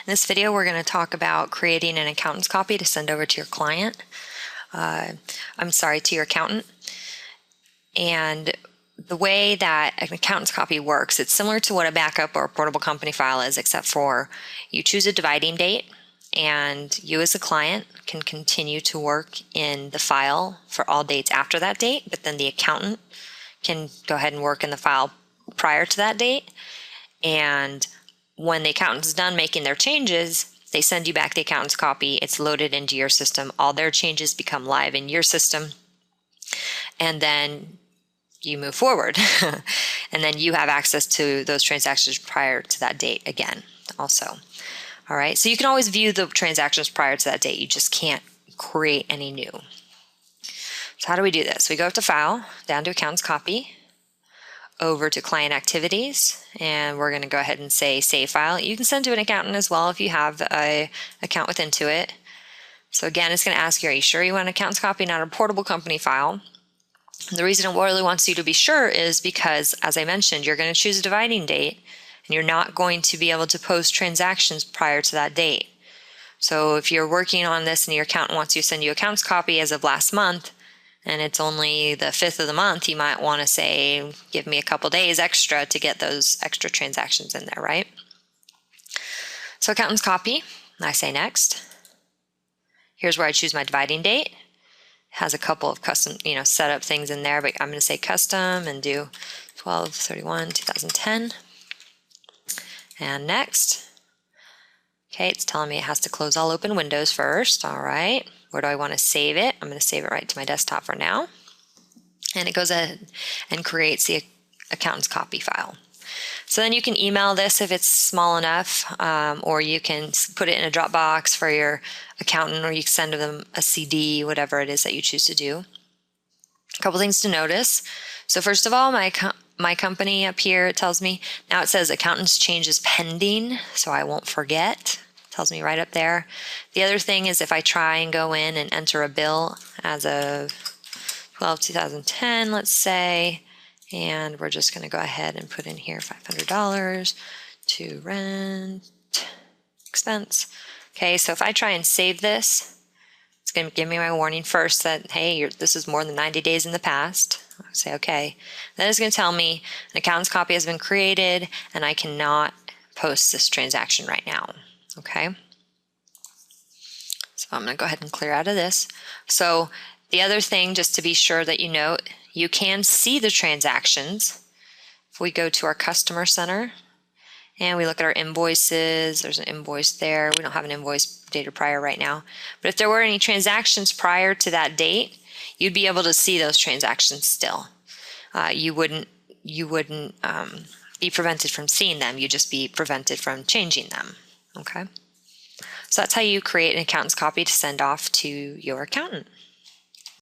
In this video, we're going to talk about creating an accountant's copy to send over to your client. To your accountant. And the way that an accountant's copy works, it's similar to what a backup or a portable company file is, except for you choose a dividing date, and you as a client can continue to work in the file for all dates after that date, but then the accountant can go ahead and work in the file prior to that date. And when the accountant's done making their changes, they send you back the accountant's copy. It's loaded into your system. All their changes become live in your system. And then you move forward. And then you have access to those transactions prior to that date again also. All right, so you can always view the transactions prior to that date. You just can't create any new. So how do we do this? We go up to File, down to Accountant's Copy, over to Client Activities, and we're going to go ahead and say Save File. You can send to an accountant as well if you have an account with Intuit. So again, it's going to ask you, are you sure you want an accountant's copy, not a portable company file? And the reason it really wants you to be sure is because, as I mentioned, you're going to choose a dividing date, and you're not going to be able to post transactions prior to that date. So if you're working on this and your accountant wants you to send you accountant's copy as of last month, and it's only the 5th of the month, you might want to say, give me a couple days extra to get those extra transactions in there, right? So accountant's copy, I say next. Here's where I choose my dividing date. It has a couple of custom, setup things in there, but I'm going to say custom and do 12/31/2010. And next. Okay, it's telling me it has to close all open windows first. All right. Where do I want to save it? I'm going to save it right to my desktop for now. And it goes ahead and creates the accountant's copy file. So then you can email this if it's small enough, or you can put it in a Dropbox for your accountant, or you can send them a CD, whatever it is that you choose to do. A couple things to notice. So first of all, my company up here, it tells me, now it says accountant's changes pending, so I won't forget. Tells me right up there. The other thing is if I try and go in and enter a bill as of 12/2010, let's say, and we're just going to go ahead and put in here $500 to rent expense. Okay, so if I try and save this, it's going to give me my warning first that, hey, this is more than 90 days in the past. I'll say okay. Then it's going to tell me an accountant's copy has been created and I cannot post this transaction right now. Okay, so I'm going to go ahead and clear out of this. So the other thing, just to be sure that you note, you can see the transactions. If we go to our customer center and we look at our invoices, there's an invoice there. We don't have an invoice dated prior right now, but if there were any transactions prior to that date, you'd be able to see those transactions still. You wouldn't be prevented from seeing them. You'd just be prevented from changing them. Okay, so that's how you create an accountant's copy to send off to your accountant.